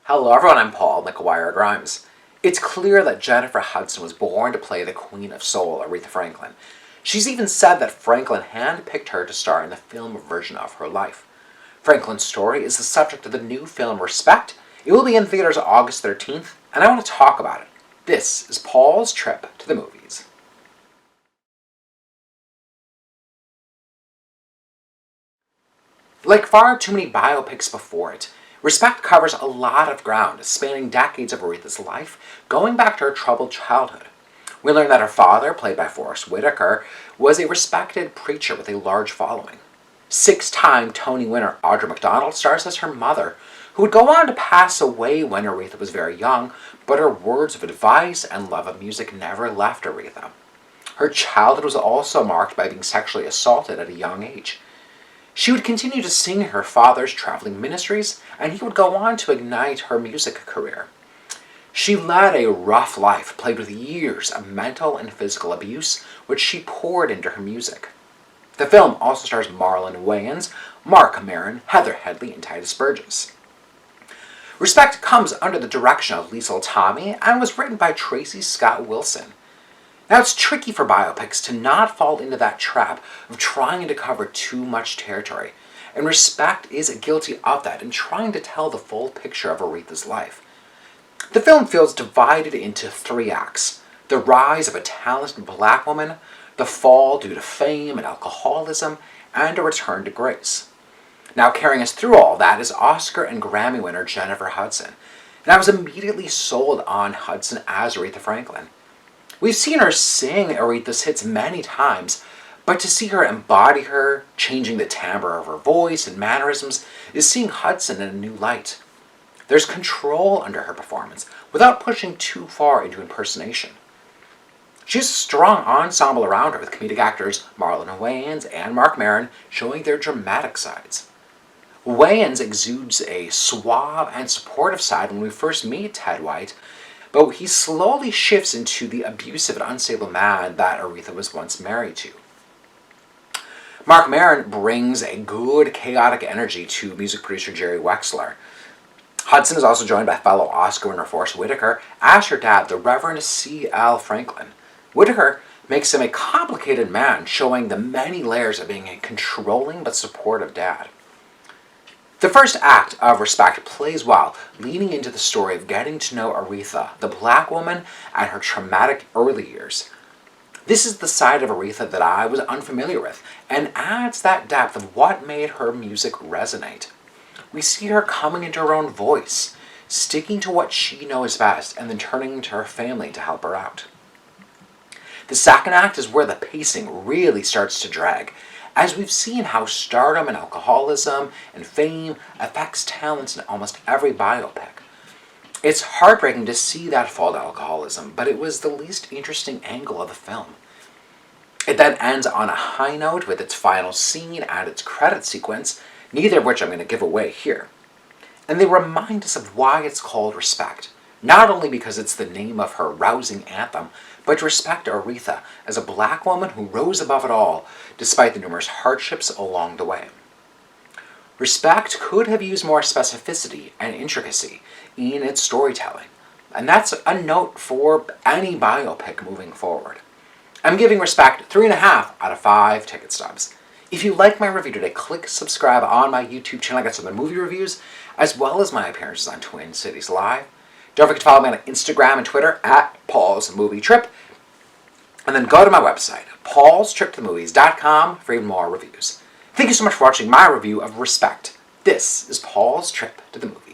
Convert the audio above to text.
Hello everyone, I'm Paul McGuire Grimes. It's clear that Jennifer Hudson was born to play the Queen of Soul, Aretha Franklin. She's even said that Franklin handpicked her to star in the film version of her life. Franklin's story is the subject of the new film Respect. It will be in theaters August 13th, and I want to talk about it. This is Paul's trip to the movies. Like far too many biopics before it, Respect covers a lot of ground, spanning decades of Aretha's life, going back to her troubled childhood. We learn that her father, played by Whitaker, was a respected preacher with a large following. Six-time Tony winner Audra McDonald stars as her mother, who would go on to pass away when Aretha was very young, but her words of advice and love of music never left Aretha. Her childhood was also marked by being sexually assaulted at a young age. She would continue to sing her father's traveling ministries, and he would go on to ignite her music career. She led a rough life, plagued with years of mental and physical abuse, which she poured into her music. The film also stars Marlon Wayans, Mark Maron, Heather Headley, and Titus Burgess. Respect comes under the direction of Liesl Tommy and was written by Tracy Scott Wilson. Now, it's tricky for biopics to not fall into that trap of trying to cover too much territory, and Respect is guilty of that in trying to tell the full picture of Aretha's life. The film feels divided into three acts: the rise of a talented black woman, the fall due to fame and alcoholism, and a return to grace. Now, carrying us through all that is Oscar and Grammy winner Jennifer Hudson, and I was immediately sold on Hudson as Aretha Franklin. We've seen her sing Aretha's hits many times, but to see her embody her, changing the timbre of her voice and mannerisms, is seeing Hudson in a new light. There's control under her performance, without pushing too far into impersonation. She has a strong ensemble around her, with comedic actors Marlon Wayans and Mark Maron showing their dramatic sides. Wayans exudes a suave and supportive side when we first meet Ted White, but he slowly shifts into the abusive and unstable man that Aretha was once married to. Mark Maron brings a good, chaotic energy to music producer Jerry Wexler. Hudson is also joined by fellow Oscar winner Whitaker as her dad, the Reverend C.L. Franklin. Whitaker makes him a complicated man, showing the many layers of being a controlling but supportive dad. The first act of Respect plays well, leaning into the story of getting to know Aretha, the black woman, and her traumatic early years. This is the side of Aretha that I was unfamiliar with, and adds that depth of what made her music resonate. We see her coming into her own voice, sticking to what she knows best, and then turning to her family to help her out. The second act is where the pacing really starts to drag, as we've seen how stardom and alcoholism and fame affects talents in almost every biopic. It's heartbreaking to see that fall to alcoholism, but it was the least interesting angle of the film. It then ends on a high note with its final scene and its credit sequence, neither of which I'm going to give away here. And they remind us of why it's called Respect, not only because it's the name of her rousing anthem, but to respect Aretha as a black woman who rose above it all, despite the numerous hardships along the way. Respect could have used more specificity and intricacy in its storytelling, and that's a note for any biopic moving forward. I'm giving Respect 3.5 out of 5 ticket stubs. If you like my review today, click subscribe on my YouTube channel. I got some movie reviews, as well as my appearances on Twin Cities Live. Don't forget to follow me on Instagram and Twitter at Paul's Movie Trip. And then go to my website, paulstriptothemovies.com, for even more reviews. Thank you so much for watching my review of Respect. This is Paul's Trip to the Movies.